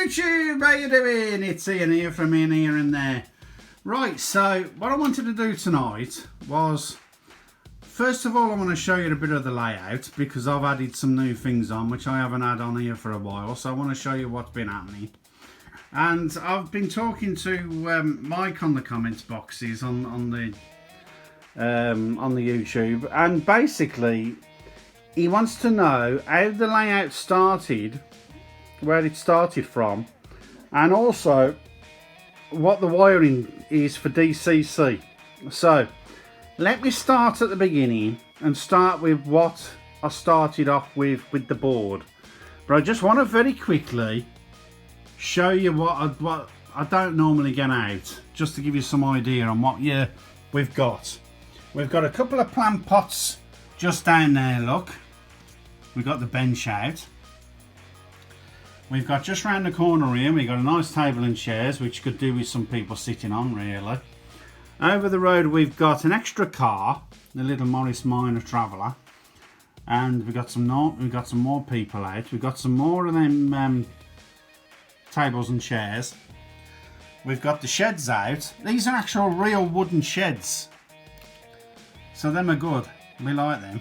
YouTube, how you doing? It's Ian here from Ian Here and There. Right, so what I wanted to do tonight was, first of all, I want to show you a bit of the layout because I've added some new things on which I haven't had on here for a while, so I want to show you what's been happening. And I've been talking to Mike on the comments boxes on the YouTube, and basically he wants to know how the layout started, where it started from, and also what the wiring is for DCC. So let me start at the beginning and start with what I started off with the board. But I just want to very quickly show you what I don't normally get out, just to give you some idea on what we've got. We've got a couple of plant pots just down there, look. We've got the bench out. We've got just round the corner here, we've got a nice table and chairs, which could do with some people sitting on, really. Over the road we've got an extra car, the little Morris Minor Traveller, and we've got some more people out. We've got some more of them tables and chairs. We've got the sheds out. These are actual real wooden sheds, so them are good. We like them.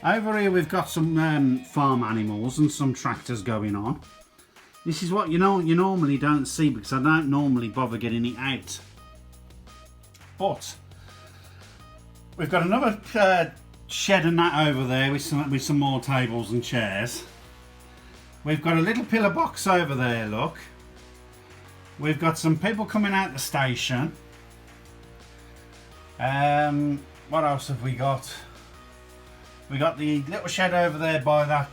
Over here we've got some farm animals and some tractors going on. This is what you normally don't see because I don't normally bother getting it out. But we've got another shed and that over there with some more tables and chairs. We've got a little pillar box over there, look. We've got some people coming out the station. What else have we got? We got the little shed over there by that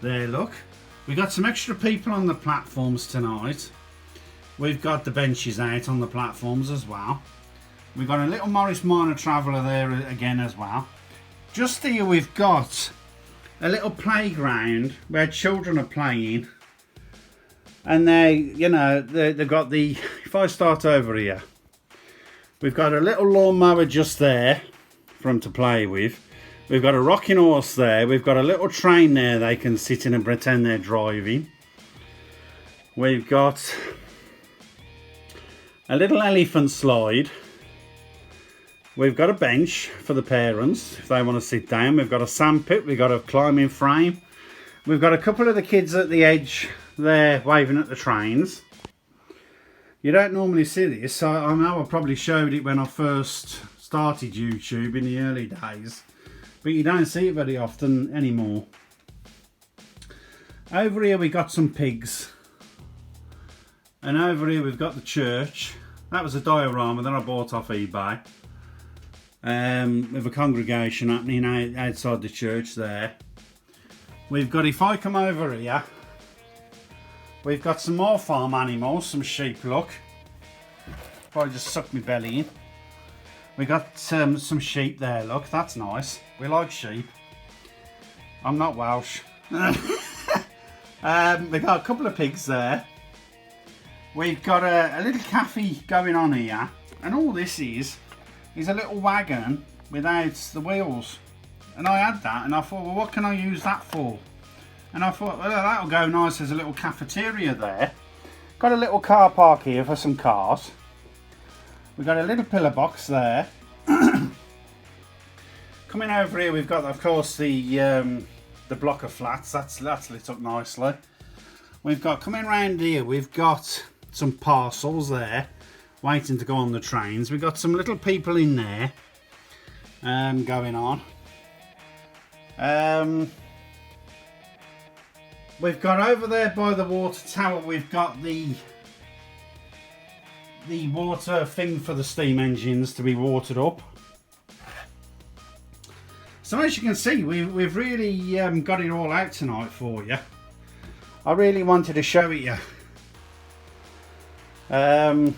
there, look. We got some extra people on the platforms tonight. We've got the benches out on the platforms as well. We've got a little Morris Minor Traveller there again as well. Just here we've got a little playground where children are playing. And they've got the, if I start over here, we've got a little lawnmower just there for them to play with. We've got a rocking horse there. We've got a little train there they can sit in and pretend they're driving. We've got a little elephant slide. We've got a bench for the parents if they want to sit down. We've got a sandpit. We've got a climbing frame. We've got a couple of the kids at the edge there waving at the trains. You don't normally see this. So I know I probably showed it when I first started YouTube in the early days, but you don't see it very often anymore. Over here we got some pigs, and over here we've got the church. That was a diorama that I bought off eBay, with a congregation happening outside the church there. We've got, if I come over here, we've got some more farm animals, some sheep, look. If I just suck my belly in. We got some sheep there, look, that's nice. We like sheep. I'm not Welsh. We got a couple of pigs there. We've got a little cafe going on here. And all this is a little wagon without the wheels. And I had that and I thought, well, what can I use that for? And I thought, well, that'll go nice as a little cafeteria there. Got a little car park here for some cars. We've got a little pillar box there. Coming over here, we've got, of course, the block of flats. That's lit up nicely. We've got, coming around here, we've got some parcels there waiting to go on the trains. We've got some little people in there going on. We've got over there by the water tower, we've got the water thing for the steam engines to be watered up. So as you can see, we've really got it all out tonight for you. I really wanted to show it you. And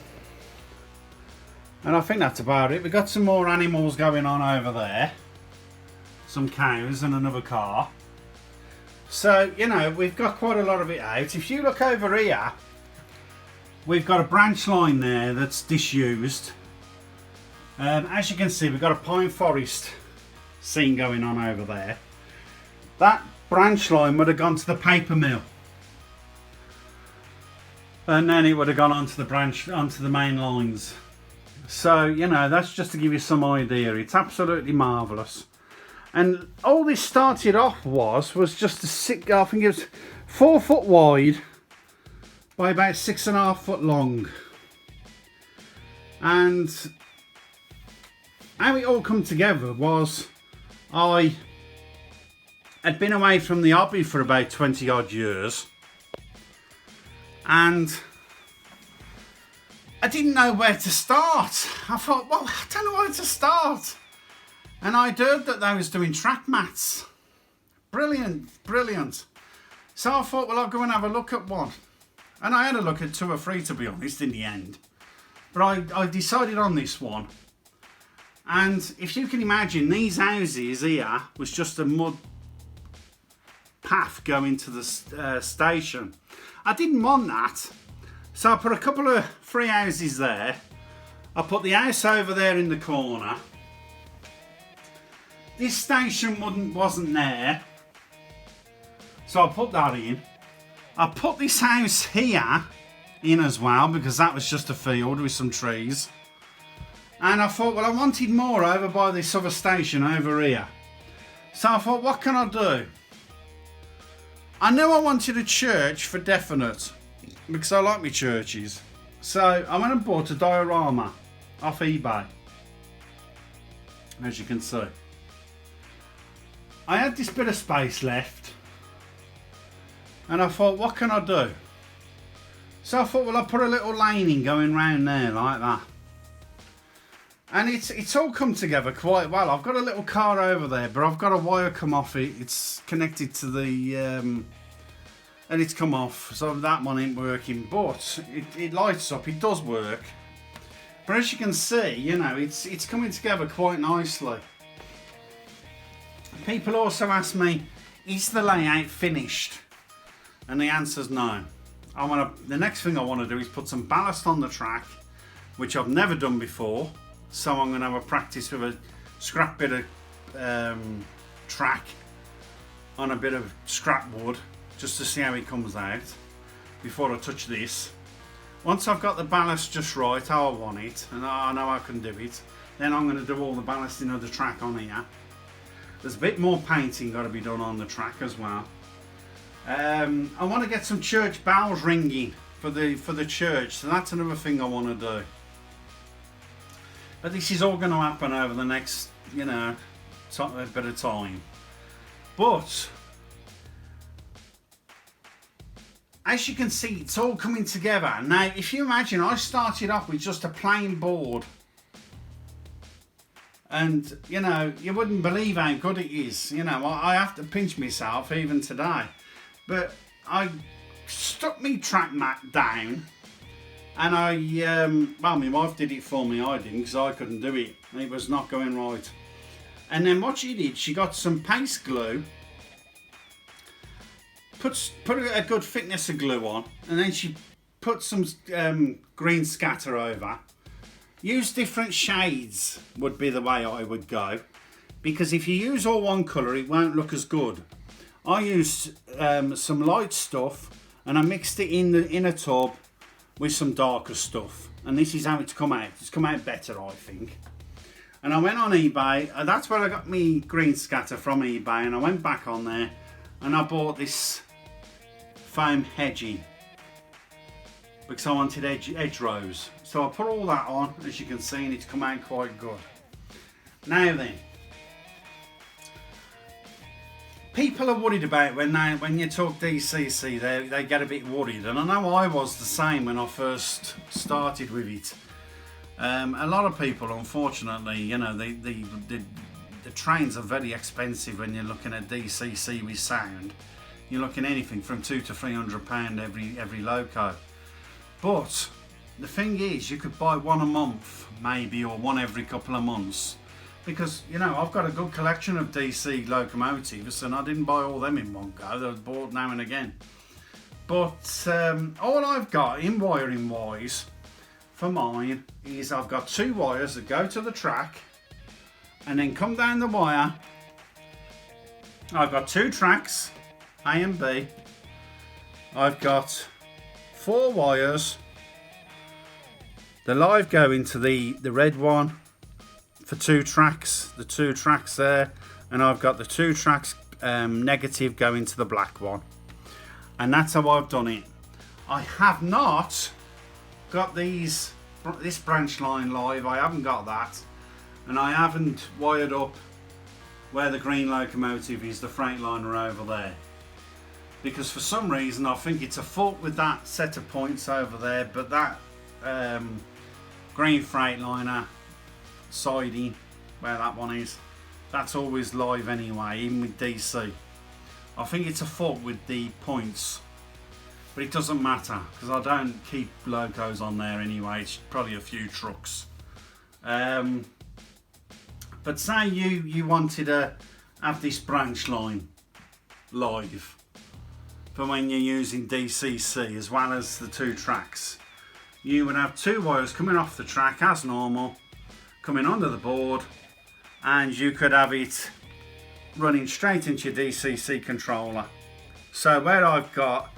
I think that's about it. We've got some more animals going on over there. Some cows and another car. So, we've got quite a lot of it out. If you look over here, we've got a branch line there that's disused. As you can see, we've got a pine forest scene going on over there. That branch line would have gone to the paper mill. and then it would have gone onto the branch, onto the main lines. So, you know, that's just to give you some idea. It's absolutely marvellous. And all this started off was just a sick, I think it was 4 foot wide by about 6.5 foot long. And how it all come together was I had been away from the hobby for about 20 odd years, and I didn't know where to start. I thought, well, I don't know where to start. And I'd heard that they was doing track mats. Brilliant, brilliant. So I thought, well, I'll go and have a look at one. And I had a look at 2 or 3, to be honest, in the end. But I decided on this one. And if you can imagine, these houses here was just a mud path going to the station. I didn't want that. So I put a couple of 3 houses there. I put the house over there in the corner. This station wasn't there, so I put that in. I put this house here in as well, because that was just a field with some trees. And I thought, well, I wanted more over by this other station over here. So I thought, what can I do? I knew I wanted a church for definite, because I like my churches. So I went and bought a diorama off eBay, as you can see. I had this bit of space left, and I thought, what can I do? So I thought, well, I'll put a little laning going round there like that. And it's all come together quite well. I've got a little car over there, but I've got a wire come off it. It's connected to the, and it's come off, so that one ain't working. But it lights up, it does work. But as you can see, you know, it's coming together quite nicely. People also ask me, is the layout finished? And the answer's no. The next thing I want to do is put some ballast on the track, which I've never done before. So I'm going to have a practice with a scrap bit of track on a bit of scrap wood, just to see how it comes out before I touch this. Once I've got the ballast just right, how I want it, and I know I can do it, then I'm going to do all the ballasting of the track on here. There's a bit more painting got to be done on the track as well. I want to get some church bells ringing for the church, so that's another thing I want to do. But this is all going to happen over the next, you know, a bit of time. But as you can see, it's all coming together. Now, if you imagine, I started off with just a plain board. And, you know, you wouldn't believe how good it is. You know, I have to pinch myself even today. But I stuck me track mat down. And well, my wife did it for me. I didn't, because I couldn't do it. It was not going right. And then what she did, she got some paste glue. Put a good thickness of glue on. And then she put some green scatter over. Use different shades would be the way I would go, because if you use all one colour it won't look as good. I used some light stuff and I mixed it in a tub with some darker stuff, and this is how it's come out. It's come out better, I think. And I went on eBay, and that's where I got my green scatter from, eBay, and I went back on there and I bought this foam hedging because I wanted edge rows. So I put all that on, as you can see, and it's come out quite good. Now then, people are worried about when you talk DCC, they get a bit worried, and I know I was the same when I first started with it. A lot of people, unfortunately, you know, the trains are very expensive when you're looking at DCC with sound. You're looking anything from £200 to £300 every loco. But the thing is, you could buy one a month, maybe, or one every couple of months. Because, you know, I've got a good collection of DC locomotives, and I didn't buy all them in one go. They were bought now and again. But all I've got in wiring wise for mine is I've got 2 wires that go to the track and then come down the wire. I've got 2 tracks, A and B. I've got 4 wires. The live go into the red one for 2 tracks, the 2 tracks there, and I've got the 2 tracks negative going to the black one, and that's how I've done it. I have not got this branch line live, I haven't got that, and I haven't wired up where the green locomotive is, the Freightliner over there, because for some reason I think it's a fault with that set of points over there, but that green Freightliner siding where that one is, that's always live anyway, even with DC. I think it's a fault with the points, but it doesn't matter because I don't keep locos on there anyway. It's probably a few trucks. But say you wanted to have this branch line live for when you're using DCC as well as the 2 tracks. You would have 2 wires coming off the track as normal, coming onto the board, and you could have it running straight into your DCC controller. So where I've got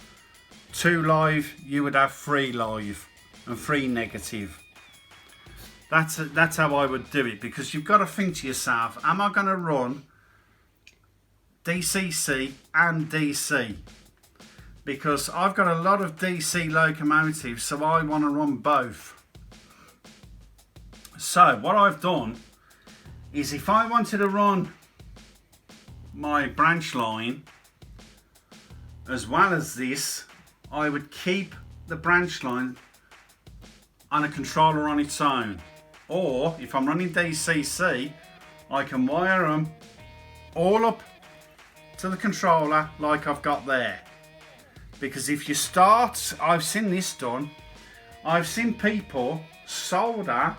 2 live, you would have 3 live and 3 negative. That's how I would do it, because you've got to think to yourself, am I going to run DCC and DC? Because I've got a lot of DC locomotives, so I want to run both. So what I've done is, if I wanted to run my branch line as well as this, I would keep the branch line on a controller on its own. Or if I'm running DCC, I can wire them all up to the controller like I've got there. Because if you start, I've seen this done, I've seen people solder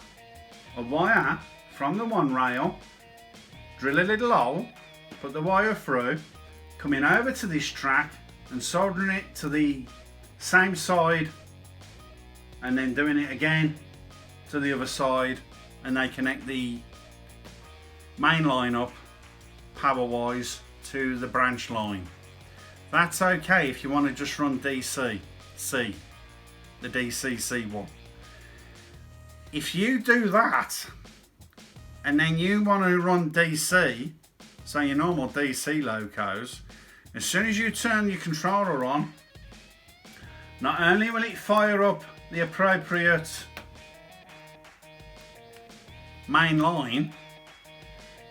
a wire from the one rail, drill a little hole, put the wire through, coming over to this track and soldering it to the same side, and then doing it again to the other side, and they connect the main line up power wise to the branch line. That's okay if you want to just run DC, the DCC one. If you do that and then you want to run DC, so your normal DC locos, as soon as you turn your controller on, not only will it fire up the appropriate main line,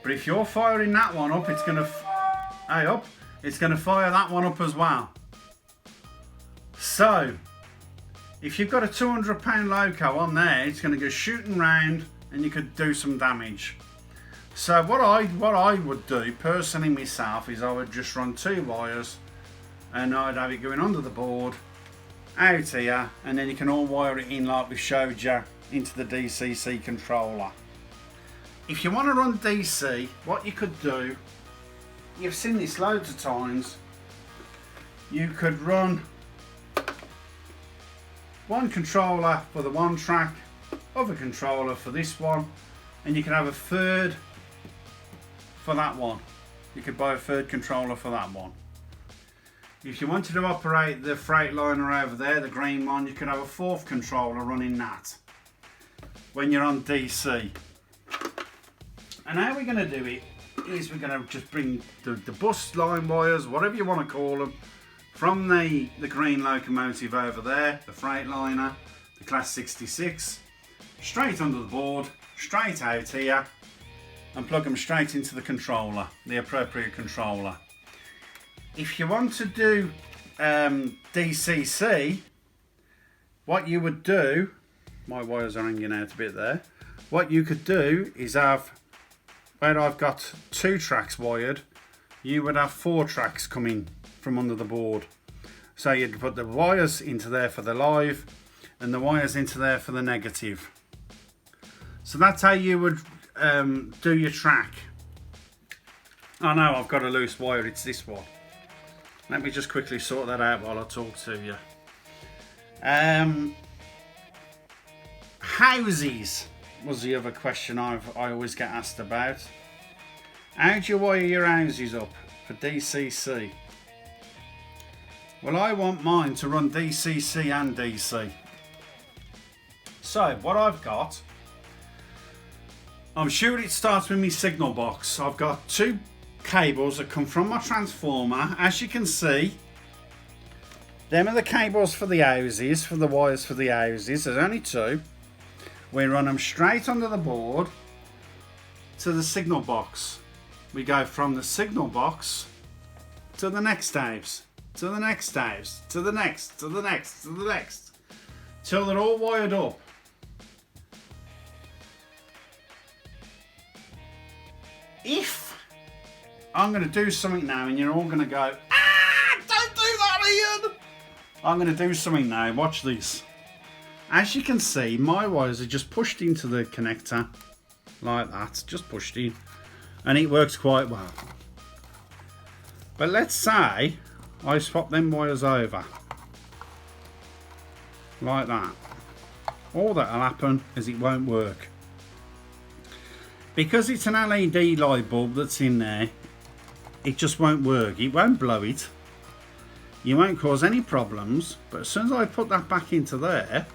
but if you're firing that one up, it's going to fire that one up as well. So if you've got a 200-pound loco on there, it's going to go shooting round and you could do some damage. So what I would do personally myself is I would just run 2 wires, and I'd have it going under the board out here, and then you can all wire it in like we showed you into the DCC controller. If you want to run DC, what you could do, you've seen this loads of times, you could run one controller for the one track, other controller for this one, and you can have a third for that one. You could buy a third controller for that one. If you wanted to operate the Freightliner over there, the green one, you could have a 4th controller running that when you're on DC. And how we're going to do it is we're going to just bring the bus line wires, whatever you want to call them, from the green locomotive over there, the Freightliner, the Class 66, straight under the board, straight out here, and plug them straight into the controller, the appropriate controller. If you want to do DCC, what you would do, my wires are hanging out a bit there, what you could do is have, where I've got 2 tracks wired, you would have 4 tracks coming from under the board. So you'd put the wires into there for the live and the wires into there for the negative. So that's how you would do your track. Oh no, I've got a loose wire, it's this one. Let me just quickly sort that out while I talk to you. Houses was the other question I always get asked about. How do you wire your houses up for DCC? Well, I want mine to run DCC and DC. So what I've got, I'm sure it starts with my signal box. I've got two cables that come from my transformer. As you can see, them are the cables for the houses, for the wires for the houses. There's only two. We run them straight under the board to the signal box. We go from the signal box to the next house, to the next house, to the next, to the next, to the next, till they're all wired up. If I'm going to do something now and you're all going to go, ah, don't do that, Ian. I'm going to do something now. Watch this. As you can see, my wires are just pushed into the connector like that, just pushed in, and it works quite well. But let's say I swap them wires over like that. All that'll happen is it won't work. Because it's an LED light bulb that's in there, it just won't work. It won't blow it. You won't cause any problems. But as soon as I put that back into there,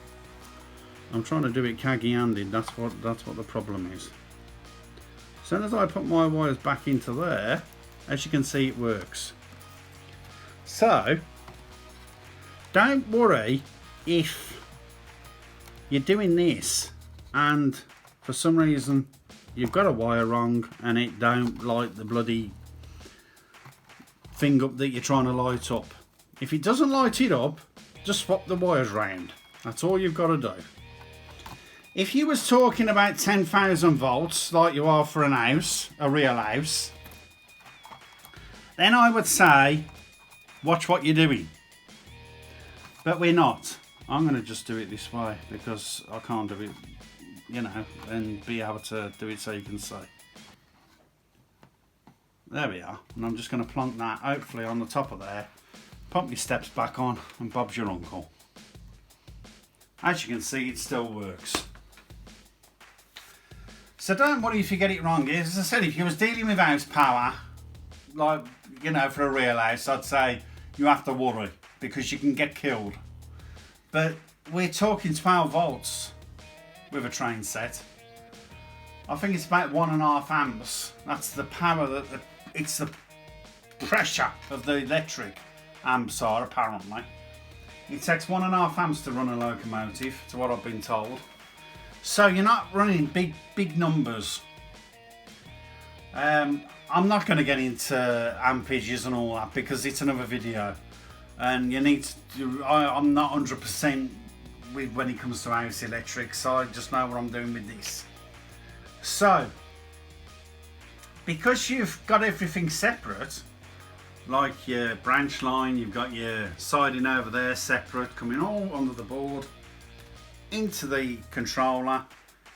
I'm trying to do it caggy-handed. That's what the problem is. As soon as I put my wires back into there, as you can see, it works. So don't worry if you're doing this and for some reason you've got a wire wrong and it don't light the bloody thing up that you're trying to light up. If it doesn't light it up, just swap the wires round. That's all you've got to do. If you was talking about 10,000 volts like you are for an house, a real house, then I would say watch what you're doing. But we're not. I'm going to just do it this way because I can't do it, you know, and be able to do it so you can see. There we are. And I'm just going to plonk that hopefully on the top of there, pump your steps back on, and Bob's your uncle. As you can see, it still works. So don't worry if you get it wrong. As I said, if you was dealing with house power, like, you know, for a real house, I'd say you have to worry because you can get killed. But we're talking 12 volts with a train set. I think it's about 1.5 amps. That's the power that it's the pressure of the electric amps are, apparently. It takes 1.5 amps to run a locomotive, to what I've been told. So you're not running big numbers. I'm not going to get into ampages and all that because it's another video, and you need to. I'm not 100% with when it comes to house electric, so I just know what I'm doing with this. So because you've got everything separate, like your branch line, you've got your siding over there separate, coming all under the board into the controller.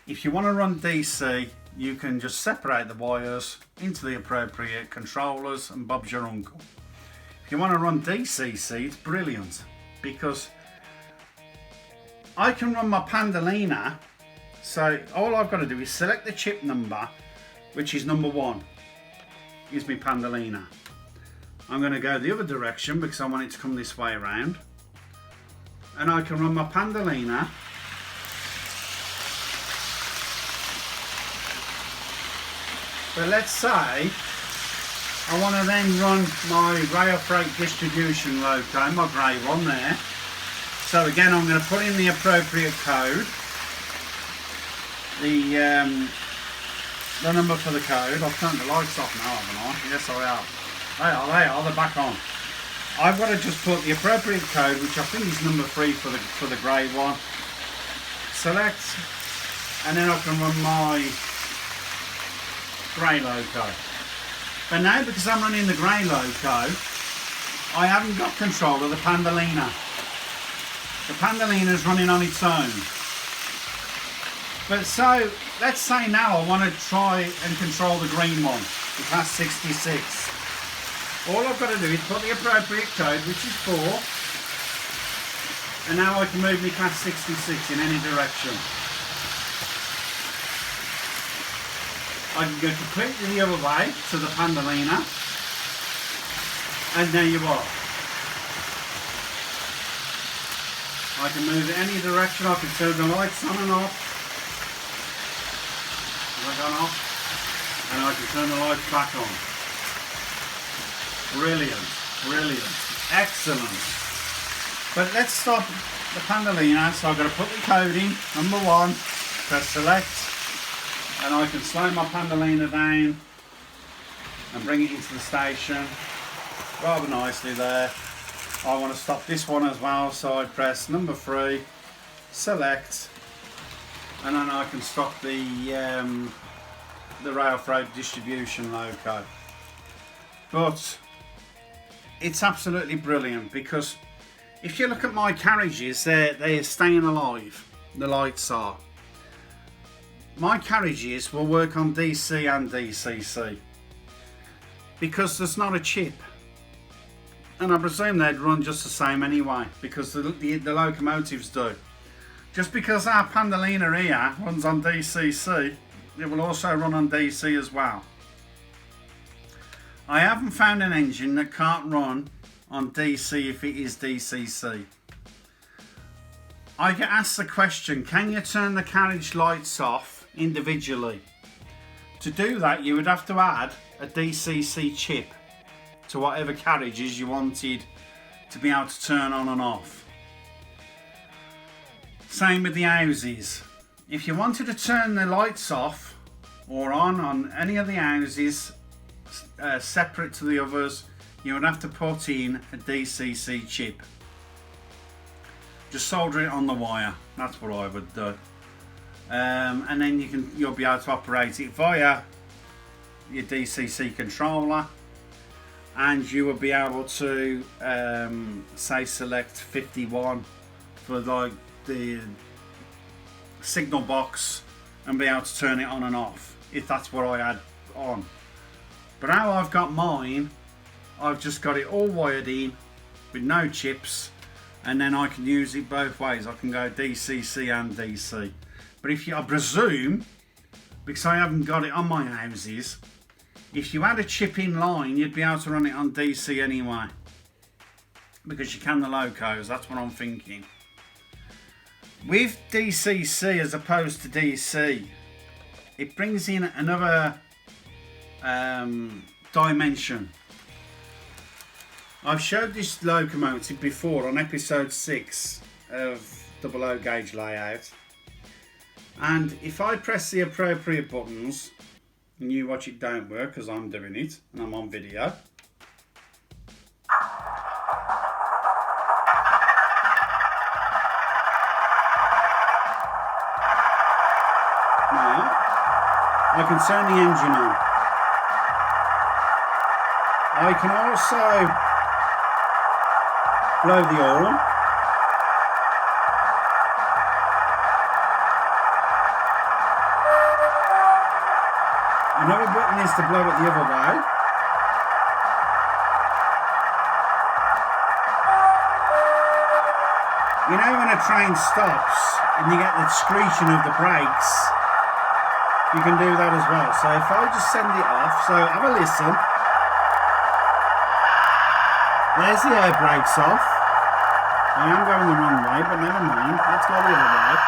If you want to run DC, you can just separate the wires into the appropriate controllers and Bob's your uncle. If you want to run DCC, it's brilliant because I can run my Pandalina. So all I've got to do is select the chip number, which is number 1, is my Pandalina. I'm going to go the other direction because I want it to come this way around, and I can run my Pandalina but let's say I want to then run my rail freight distribution loco, my grey one there. So again, I'm going to put in the appropriate code, the number for the code. I've turned the lights off now, haven't I? Yes, I have. They are, they're back on. I've got to just put the appropriate code, which I think is number 3 for the grey one. Select, and then I can run my grey loco. But now, because I'm running the grey loco, I haven't got control of the Pandalina. The Pandalina is running on its own. But so, let's say now I want to try and control the green one, the Class 66. All I've got to do is put the appropriate code, which is 4, and now I can move my Class 66 in any direction. I can go completely the other way to the Pandalina, and there you are. I can move it any direction. I can turn the lights on and off. Have I gone off? And I can turn the lights back on. Brilliant, brilliant, excellent. But let's stop the Pandolino. So I've got to put the code in. Number 1, press select, and I can slow my Pandolino down and bring it into the station rather nicely there. I want to stop this one as well, so I press number 3, select, and then I can stop the rail freight distribution loco. But it's absolutely brilliant, because if you look at my carriages, they're staying alive. The lights are. My carriages will work on DC and DCC because there's not a chip. And I presume they'd run just the same anyway, because the locomotives do. Just because our Pandolino here runs on DCC, it will also run on DC as well. I haven't found an engine that can't run on DC if it is DCC. I get asked the question, can you turn the carriage lights off individually? To do that, you would have to add a DCC chip to whatever carriages you wanted to be able to turn on and off. Same with the houses. If you wanted to turn the lights off or on any of the houses separate to the others, you would have to put in a DCC chip. Just solder it on the wire. That's what I would do. And then you'll be able to operate it via your DCC controller, and you will be able to say select 51 for like the signal box and be able to turn it on and off if that's what I had on. But how I've got mine, I've just got it all wired in with no chips, and then I can use it both ways. I can go DCC and DC. But I presume, because I haven't got it on my houses, if you had a chip in line, you'd be able to run it on DC anyway, because you can the locos. That's what I'm thinking. With DCC as opposed to DC, it brings in another dimension. I've showed this locomotive before on episode 6 of Double O Gauge Layout, and if I press the appropriate buttons, and you watch it don't work because I'm doing it and I'm on video. Now I can turn the engine on. I can also blow the horn. Another button is to blow it the other way. You know when a train stops and you get the screeching of the brakes, you can do that as well. So if I just send it off, so have a listen. There's the air brakes off. I am going the wrong way, but never mind. Let's go the other way.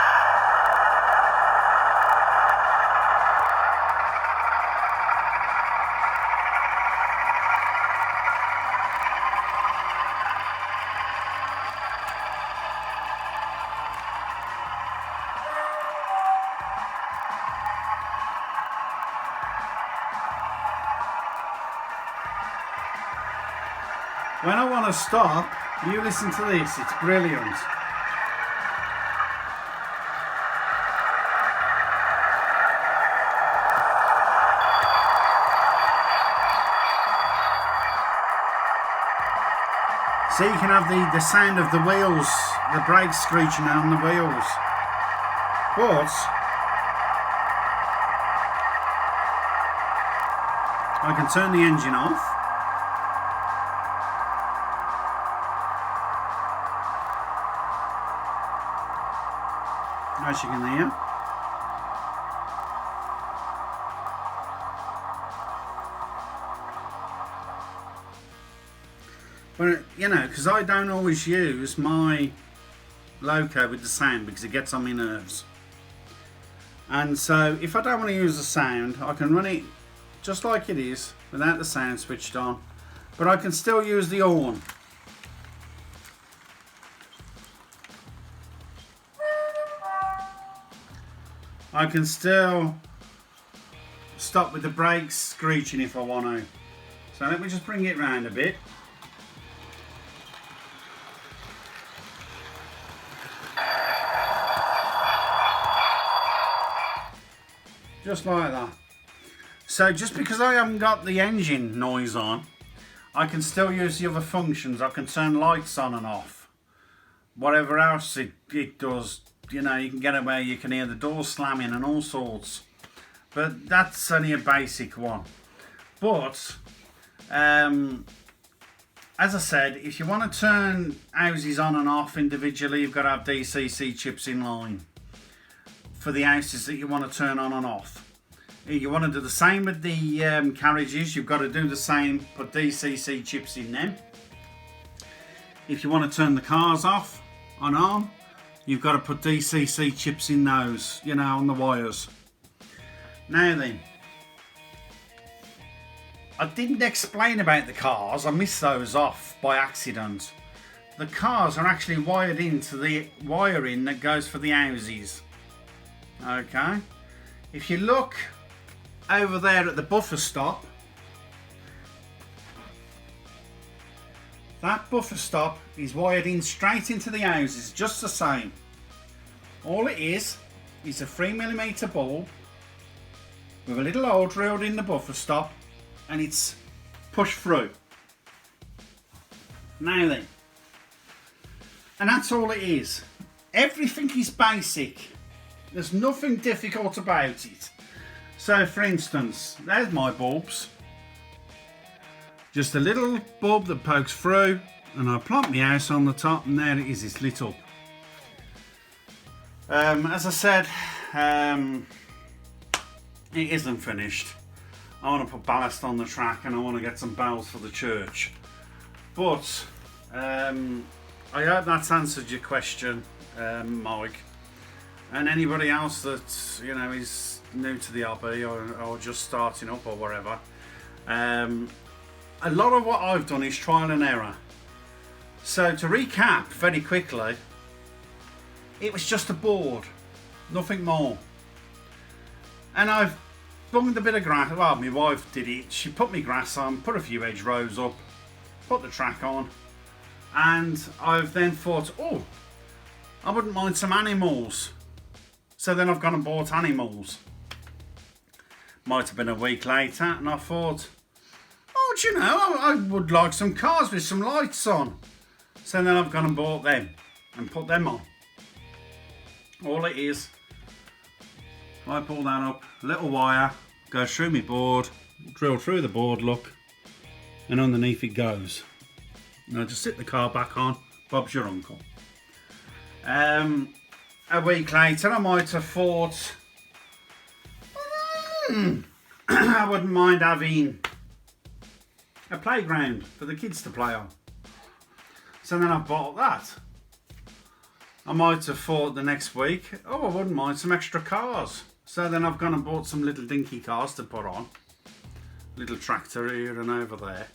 When I want to stop, you listen to this, it's brilliant. So you can have the sound of the wheels, the brakes screeching on the wheels. But I can turn the engine off. As you can hear. But you know, because I don't always use my loco with the sound because it gets on my nerves. And so if I don't want to use the sound, I can run it just like it is without the sound switched on, but I can still use the horn. I can still stop with the brakes screeching if I want to. So let me just bring it round a bit. Just like that. So just because I haven't got the engine noise on, I can still use the other functions. I can turn lights on and off. Whatever else it does, you know, you can get it where you can hear the door slamming and all sorts. But that's only a basic one. But, as I said, if you want to turn houses on and off individually, you've got to have DCC chips in line for the houses that you want to turn on and off. If you want to do the same with the carriages, you've got to do the same, put DCC chips in them. If you want to turn the cars off and on, you've got to put DCC chips in those, you know, on the wires. Now then, I didn't explain about the cars, I missed those off by accident. The cars are actually wired into the wiring that goes for the houses. Okay, if you look over there at the buffer stop, that buffer stop is wired in straight into the houses, just the same. All it is a 3mm bulb with a little hole drilled in the buffer stop, and it's pushed through. Now then, and that's all it is. Everything is basic. There's nothing difficult about it. So for instance, there's my bulbs. Just a little bulb that pokes through, and I plonk my house on the top, and there it is, it's lit up. As I said, it isn't finished. I want to put ballast on the track and I want to get some bells for the church. But I hope that's answered your question, Mike. And anybody else that, you know, is new to the hobby or just starting up or whatever. A lot of what I've done is trial and error. So to recap very quickly, it was just a board, nothing more. And I've bunged a bit of grass. Well, my wife did it. She put me grass on, put a few hedgerows up, put the track on, and I've then thought, oh, I wouldn't mind some animals. So then I've gone and bought animals. Might have been a week later, and I thought, oh, do you know, I would like some cars with some lights on. So then I've gone and bought them and put them on. All it is, I pull that up, little wire, goes through my board, drill through the board, look, and underneath it goes. And I just sit the car back on, Bob's your uncle. A week later I might have thought, I wouldn't mind having a playground for the kids to play on. So then I bought that. I might have thought the next week, oh, I wouldn't mind some extra cars. So then I've gone and bought some little dinky cars to put on. Little tractor here and over there.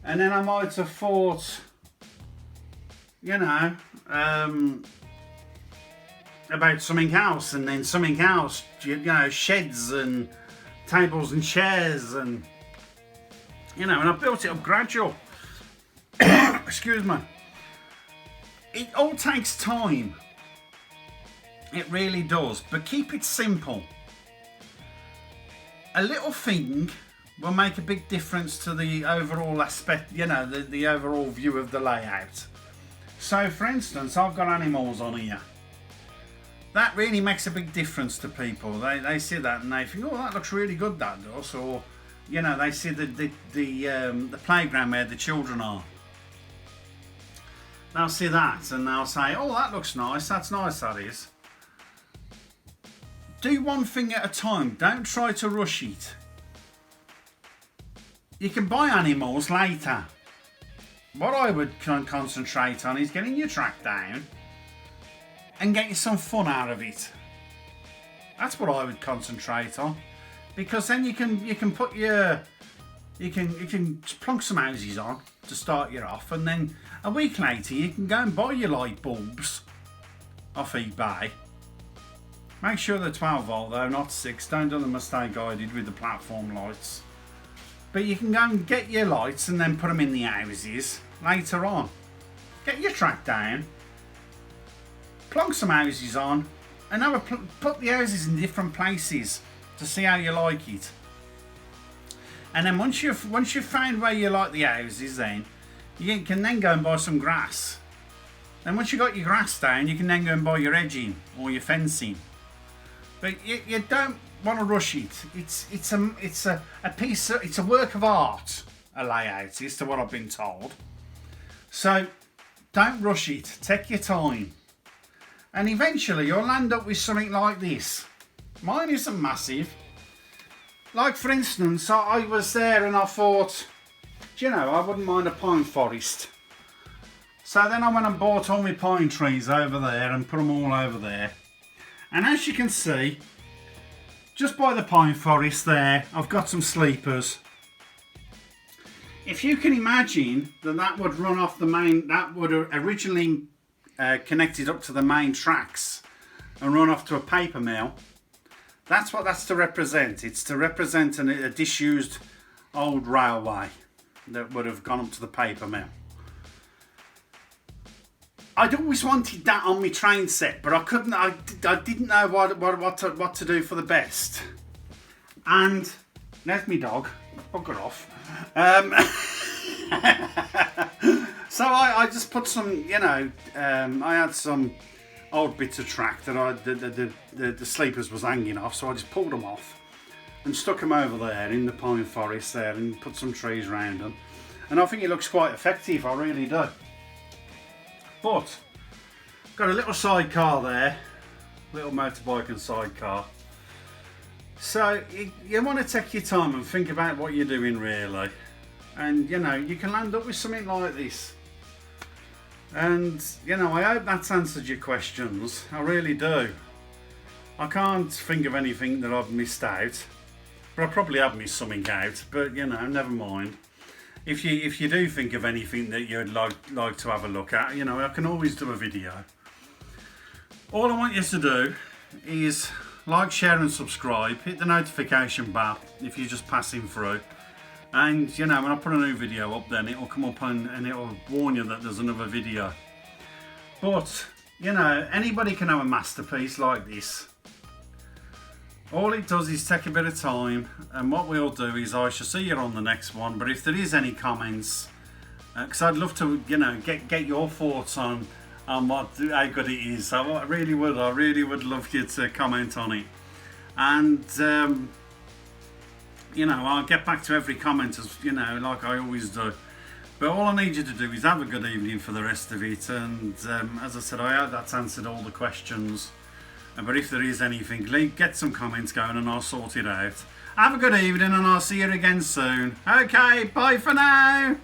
And then I might have thought, you know, about something else, and then something else, you know, sheds and tables and chairs, and, you know, and I built it up gradual. Excuse me. It all takes time. It really does, but keep it simple. A little thing will make a big difference to the overall aspect, you know, the overall view of the layout. So for instance, I've got animals on here. That really makes a big difference to people. They see that and they think, oh, that looks really good, that does. Or, you know, they see the playground where the children are. They'll see that and they'll say, oh, that looks nice, that's nice, that is. Do one thing at a time, don't try to rush it. You can buy animals later. What I would concentrate on is getting your track down, and get you some fun out of it. That's what I would concentrate on, because then you can put your you can plonk some houses on to start you off, and then a week later you can go and buy your light bulbs off eBay. Make sure they're 12 volt though, not 6. Don't do the mistake I did with the platform lights. But you can go and get your lights and then put them in the houses later on. Get your track down, plonk some houses on, and put the houses in different places to see how you like it. And then once you've found where you like the houses, then you can then go and buy some grass. Then once you've got your grass down, you can then go and buy your edging or your fencing. But you don't want to rush it. It's a work of art, a layout, is to what I've been told. So don't rush it. Take your time, and eventually you'll end up with something like this. Mine isn't massive. Like for instance, I was there and I thought, do you know, I wouldn't mind a pine forest. So then I went and bought all my pine trees over there and put them all over there. And as you can see, just by the pine forest there, I've got some sleepers. If you can imagine that would run off the main, that would originally connected up to the main tracks and run off to a paper mill. That's what that's to represent. It's to represent a disused old railway that would have gone up to the paper mill. I'd always wanted that on my train set, but I couldn't. I didn't know what to do for the best. And there's my dog. Bugger off. So I just put some, you know, I had some old bits of track that the sleepers was hanging off, so I just pulled them off and stuck them over there in the pine forest there, and put some trees around them. And I think it looks quite effective. I really do. But got a little sidecar there, little motorbike and sidecar. So you want to take your time and think about what you're doing really, and you know, you can land up with something like this. And you know, I hope that's answered your questions. I really do. I can't think of anything that I've missed out, but I probably have missed something out. But you know, never mind. If you do think of anything that you'd like to have a look at, you know, I can always do a video. All I want you to do is like, share and subscribe. Hit the notification bell if you're just passing through. And you know, when I put a new video up, then it'll come up and it'll warn you that there's another video. But you know, anybody can have a masterpiece like this. All it does is take a bit of time, and what we'll do is I shall see you on the next one. But if there is any comments, because I'd love to, you know, get your thoughts on how good it is. So I really would love you to comment on it. And you know, I'll get back to every comment, as you know, like I always do. But all I need you to do is have a good evening for the rest of it. And as I said, I hope that's answered all the questions. But if there is anything, get some comments going and I'll sort it out. Have a good evening and I'll see you again soon. Okay, bye for now.